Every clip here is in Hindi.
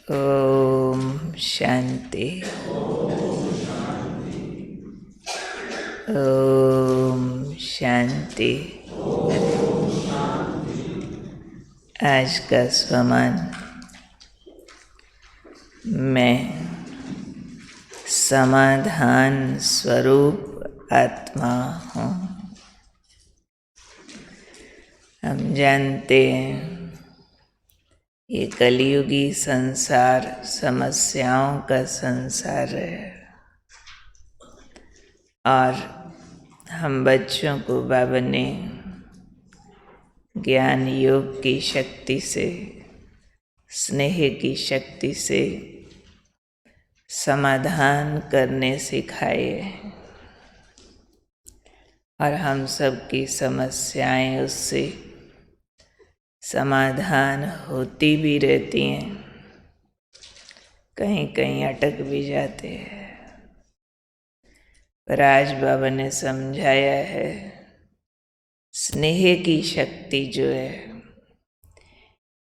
ओम शांति। ओम शांति। आज का स्वमान मैं समाधान स्वरूप आत्मा हूँ। हम जानते हैं ये कलयुगी संसार समस्याओं का संसार है और हम बच्चों को बाबा ने ज्ञान योग की शक्ति से, स्नेह की शक्ति से समाधान करने सिखाए और हम सब की समस्याएं उससे समाधान होती भी रहती हैं, कहीं कहीं अटक भी जाते हैं। पर आज बाबा ने समझाया है स्नेह की शक्ति जो है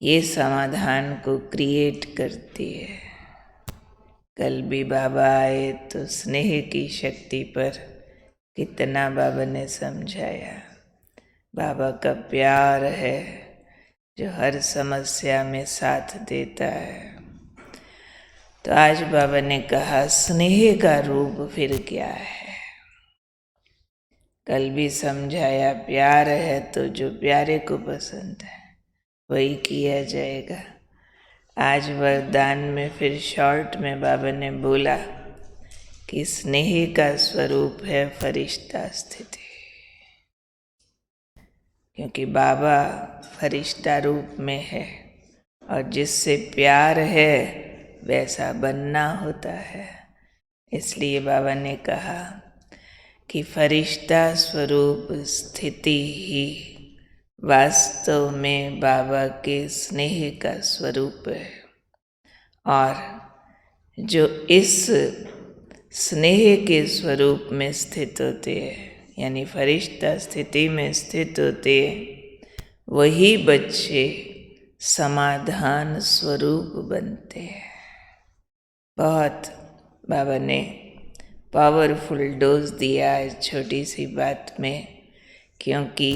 ये समाधान को क्रिएट करती है। कल भी बाबा आए तो स्नेह की शक्ति पर कितना बाबा ने समझाया। बाबा का प्यार है जो हर समस्या में साथ देता है। तो आज बाबा ने कहा स्नेह का रूप फिर क्या है। कल भी समझाया प्यार है तो जो प्यारे को पसंद है वही किया जाएगा। आज वरदान में फिर शॉर्ट में बाबा ने बोला कि स्नेह का स्वरूप है फरिश्ता स्थिति, क्योंकि बाबा फरिश्ता रूप में है और जिससे प्यार है वैसा बनना होता है। इसलिए बाबा ने कहा कि फरिश्ता स्वरूप स्थिति ही वास्तव में बाबा के स्नेह का स्वरूप है और जो इस स्नेह के स्वरूप में स्थित होते हैं यानी फरिश्ता स्थिति में स्थित होते हैं वही बच्चे समाधान स्वरूप बनते हैं। बहुत बाबा ने पावरफुल डोज दिया है छोटी सी बात में, क्योंकि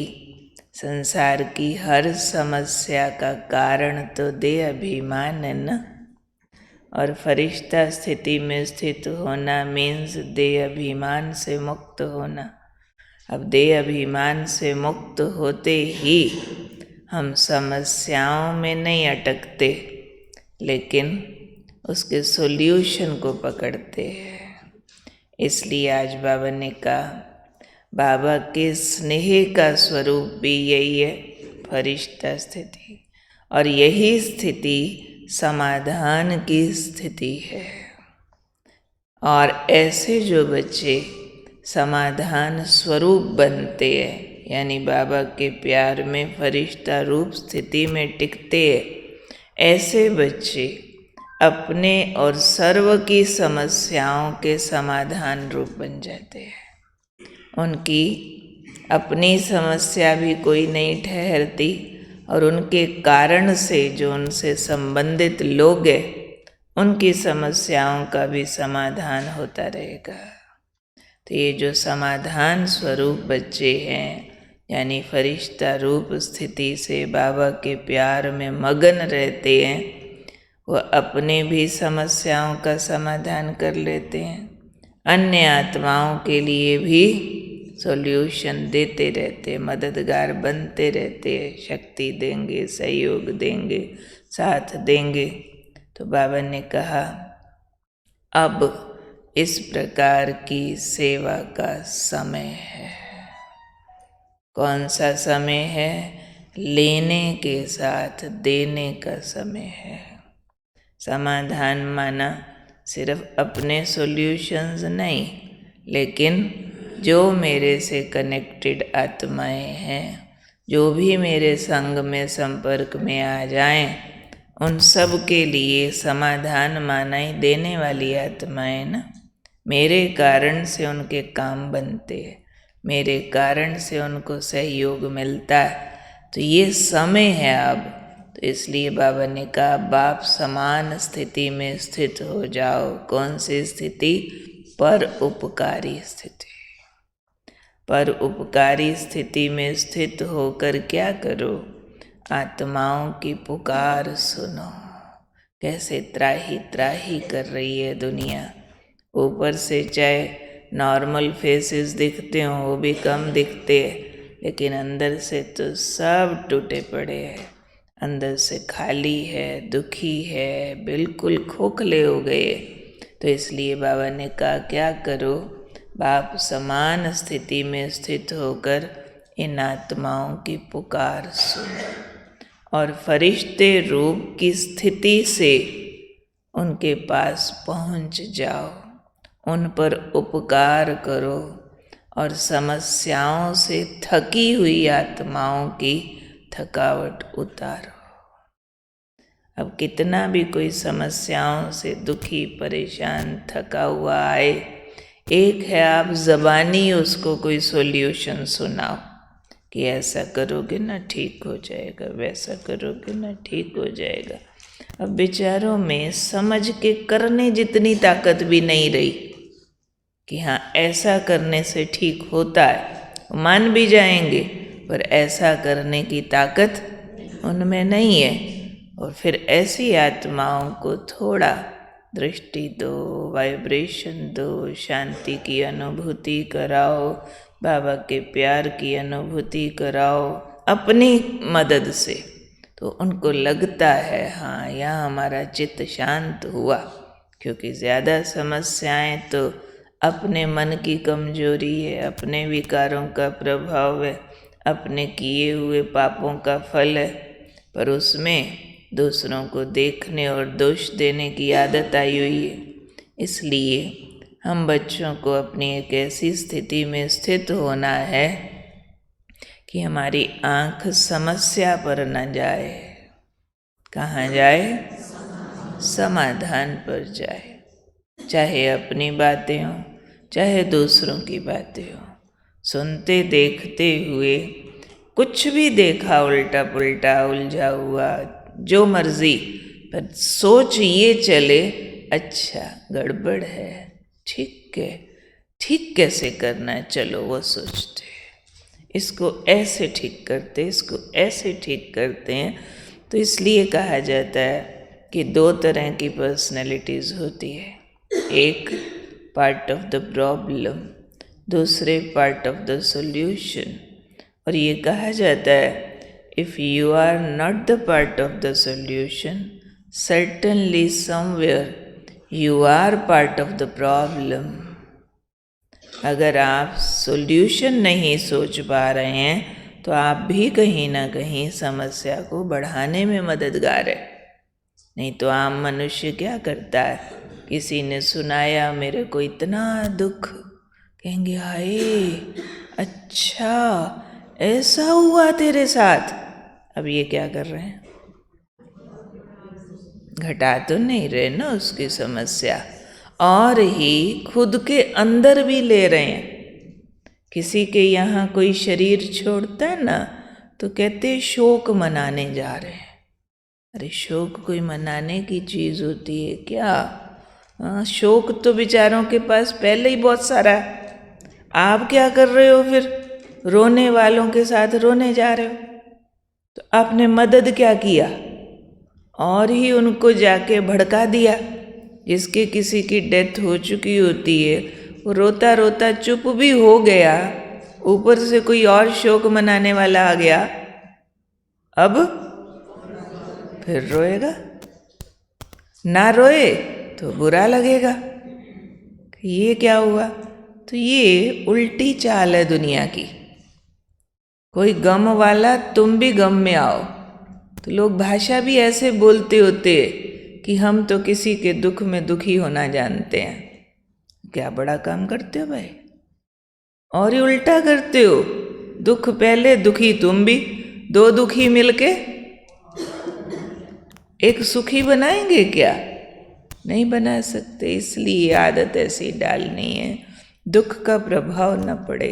संसार की हर समस्या का कारण तो देह अभिमान है ना। और फरिश्ता स्थिति में स्थित होना मीन्स देह अभिमान से मुक्त होना। अब देह अभिमान से मुक्त होते ही हम समस्याओं में नहीं अटकते, लेकिन उसके सॉल्यूशन को पकड़ते हैं। इसलिए आज बाबा ने कहा बाबा के स्नेह का स्वरूप भी यही है फरिश्ता स्थिति, और यही स्थिति समाधान की स्थिति है। और ऐसे जो बच्चे समाधान स्वरूप बनते हैं यानी बाबा के प्यार में फरिश्ता रूप स्थिति में टिकते हैं, ऐसे बच्चे अपने और सर्व की समस्याओं के समाधान रूप बन जाते हैं। उनकी अपनी समस्या भी कोई नहीं ठहरती और उनके कारण से जो उनसे संबंधित लोग हैं उनकी समस्याओं का भी समाधान होता रहेगा। तो ये जो समाधान स्वरूप बच्चे हैं यानी फरिश्ता रूप स्थिति से बाबा के प्यार में मगन रहते हैं, वो अपने भी समस्याओं का समाधान कर लेते हैं, अन्य आत्माओं के लिए भी सॉल्यूशन देते रहते, मददगार बनते रहते, शक्ति देंगे, सहयोग देंगे, साथ देंगे। तो बाबा ने कहा अब इस प्रकार की सेवा का समय है। कौन सा समय है? लेने के साथ देने का समय है। समाधान माना सिर्फ अपने सॉल्यूशंस नहीं, लेकिन जो मेरे से कनेक्टेड आत्माएं हैं, जो भी मेरे संग में संपर्क में आ जाएं, उन सब के लिए समाधान माना ही देने वाली आत्माएं ना। मेरे कारण से उनके काम बनते हैं, मेरे कारण से उनको सहयोग मिलता है। तो ये समय है अब। तो इसलिए बाबा ने कहा बाप समान स्थिति में स्थित हो जाओ। कौन सी स्थिति? पर उपकारी स्थिति। पर उपकारी स्थिति में स्थित होकर क्या करो? आत्माओं की पुकार सुनो। कैसे त्राही त्राही कर रही है दुनिया। ऊपर से चाहे नॉर्मल फेसेस दिखते हों, वो भी कम दिखते हैं, लेकिन अंदर से तो सब टूटे पड़े हैं। अंदर से खाली है, दुखी है, बिल्कुल खोखले हो गए। तो इसलिए बाबा ने कहा क्या करो? बाप समान स्थिति में स्थित होकर इन आत्माओं की पुकार सुनो और फरिश्ते रूप की स्थिति से उनके पास पहुंच जाओ, उन पर उपकार करो और समस्याओं से थकी हुई आत्माओं की थकावट उतारो। अब कितना भी कोई समस्याओं से दुखी, परेशान, थका हुआ आए, एक है आप ज़बानी उसको कोई सॉल्यूशन सुनाओ कि ऐसा करोगे ना ठीक हो जाएगा, वैसा करोगे ना ठीक हो जाएगा। अब बेचारों में समझ के करने जितनी ताकत भी नहीं रही कि हाँ ऐसा करने से ठीक होता है। मान भी जाएंगे पर ऐसा करने की ताकत उनमें नहीं है। और फिर ऐसी आत्माओं को थोड़ा दृष्टि दो, वाइब्रेशन दो, शांति की अनुभूति कराओ, बाबा के प्यार की अनुभूति कराओ अपनी मदद से। तो उनको लगता है हाँ यहाँ हमारा चित्त शांत हुआ। क्योंकि ज़्यादा समस्याएं तो अपने मन की कमजोरी है, अपने विकारों का प्रभाव है, अपने किए हुए पापों का फल है। पर उसमें दूसरों को देखने और दोष देने की आदत आई हुई है। इसलिए हम बच्चों को अपनी एक ऐसी स्थिति में स्थित होना है कि हमारी आँख समस्या पर न जाए। कहाँ जाए? समाधान पर जाए। चाहे अपनी बातें हों, चाहे दूसरों की बातें हों। सुनते देखते हुए कुछ भी देखा उल्टा पुल्टा, उलझा हुआ, जो मर्जी, पर सोच ये चले अच्छा गड़बड़ है, ठीक है, ठीक कैसे करना है, चलो वो सोचते हैं, इसको ऐसे ठीक करते, इसको ऐसे ठीक करते हैं। तो इसलिए कहा जाता है कि दो तरह की पर्सनैलिटीज़ होती है, एक पार्ट ऑफ द प्रॉब्लम, दूसरे पार्ट ऑफ द सॉल्यूशन। और ये कहा जाता है if you are not the part of the solution, certainly somewhere you are part of the problem. अगर आप सॉल्यूशन नहीं सोच पा रहे हैं तो आप भी कहीं ना कहीं समस्या को बढ़ाने में मददगार है। नहीं तो आम मनुष्य क्या करता है, किसी ने सुनाया मेरे को इतना दुख, कहेंगे हाय अच्छा ऐसा हुआ तेरे साथ। अब ये क्या कर रहे हैं? घटा तो नहीं रहे ना उसकी समस्या, और ही खुद के अंदर भी ले रहे हैं। किसी के यहाँ कोई शरीर छोड़ता है ना तो कहते शोक मनाने जा रहे हैं। अरे शोक कोई मनाने की चीज़ होती है क्या? शोक तो बेचारों के पास पहले ही बहुत सारा है। आप क्या कर रहे हो फिर? रोने वालों के साथ रोने जा रहे हो। तो आपने मदद क्या किया? और ही उनको जाके भड़का दिया। जिसके किसी की डेथ हो चुकी होती है वो रोता रोता चुप भी हो गया, ऊपर से कोई और शोक मनाने वाला आ गया, अब फिर रोएगा। ना रोए तो बुरा लगेगा कि ये क्या हुआ। तो ये उल्टी चाल है दुनिया की। कोई गम वाला तुम भी गम में आओ, तो लोग भाषा भी ऐसे बोलते होते कि हम तो किसी के दुख में दुखी होना जानते हैं। क्या बड़ा काम करते हो भाई, और ही उल्टा करते हो। दुख पहले, दुखी तुम भी, दो दुखी मिलके एक सुखी बनाएंगे क्या? नहीं बना सकते। इसलिए आदत ऐसी डालनी है दुख का प्रभाव न पड़े,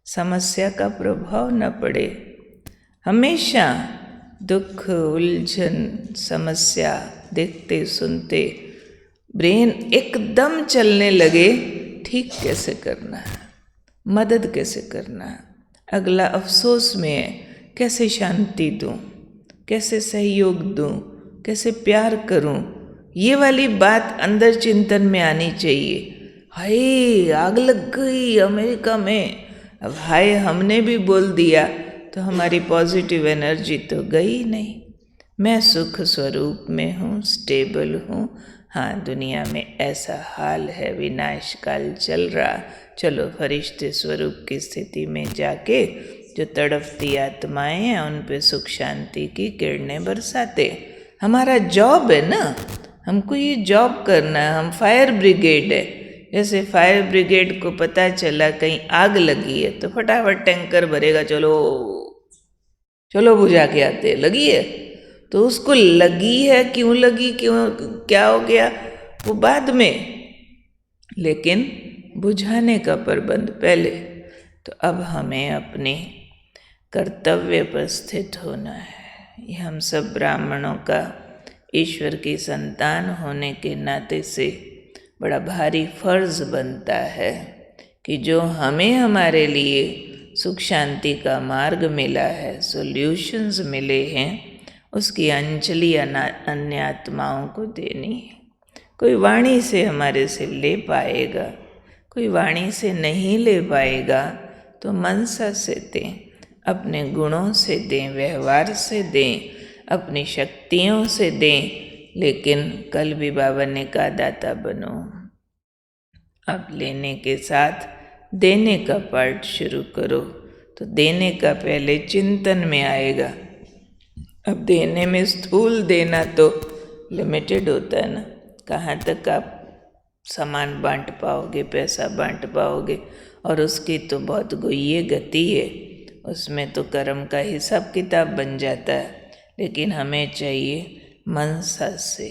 समस्या का प्रभाव न पड़े। हमेशा दुख, उलझन, समस्या देखते सुनते ब्रेन एकदम चलने लगे, ठीक कैसे करना है, मदद कैसे करना है, अगला अफसोस में है, कैसे शांति दूँ, कैसे सहयोग दूँ, कैसे प्यार करूँ, ये वाली बात अंदर चिंतन में आनी चाहिए। हाय आग लग गई अमेरिका में, अब हाय हमने भी बोल दिया तो हमारी पॉजिटिव एनर्जी तो गई नहीं। मैं सुख स्वरूप में हूँ, स्टेबल हूँ। हाँ, दुनिया में ऐसा हाल है, विनाश काल चल रहा, चलो फरिश्ते स्वरूप की स्थिति में जाके जो तड़पती आत्माएं हैं उन पे सुख शांति की किरणें बरसाते। हमारा जॉब है ना, हमको ये जॉब करना है। हम फायर ब्रिगेड है। जैसे फायर ब्रिगेड को पता चला कहीं आग लगी है तो फटाफट टैंकर भरेगा, चलो चलो बुझा के आते, लगी है तो उसको लगी है, क्यों लगी, क्यों क्या हो गया वो बाद में, लेकिन बुझाने का प्रबंध पहले। तो अब हमें अपने कर्तव्य पर स्थित होना है। ये हम सब ब्राह्मणों का ईश्वर की संतान होने के नाते से बड़ा भारी फर्ज बनता है कि जो हमें हमारे लिए सुख शांति का मार्ग मिला है, सॉल्यूशंस मिले हैं, उसकी अंजलि अन्य आत्माओं को देनी है। कोई वाणी से हमारे से ले पाएगा, कोई वाणी से नहीं ले पाएगा तो मनसा से दें, अपने गुणों से दें, व्यवहार से दें, अपनी शक्तियों से दें। लेकिन कल भी बाबा ने कहा दाता बनो। अब लेने के साथ देने का पार्ट शुरू करो, तो देने का पहले चिंतन में आएगा। अब देने में स्थूल देना तो लिमिटेड होता है ना, कहाँ तक आप सामान बांट पाओगे, पैसा बांट पाओगे, और उसकी तो बहुत गुह्य गति है, उसमें तो कर्म का हिसाब किताब बन जाता है। लेकिन हमें चाहिए मनसा से,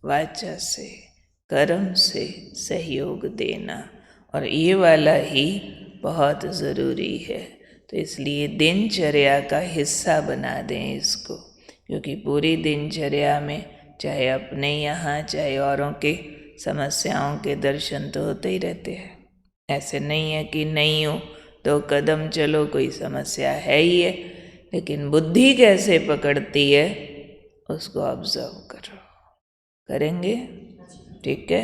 वाचा से, कर्म से सहयोग देना, और ये वाला ही बहुत ज़रूरी है। तो इसलिए दिनचर्या का हिस्सा बना दें इसको, क्योंकि पूरी दिनचर्या में चाहे अपने यहाँ चाहे औरों के समस्याओं के दर्शन तो होते ही रहते हैं। ऐसे नहीं है कि नहीं हो, 2 कदम चलो कोई समस्या है ही है, लेकिन बुद्धि कैसे पकड़ती है उसको ऑब्जर्व करो। करेंगे? ठीक है।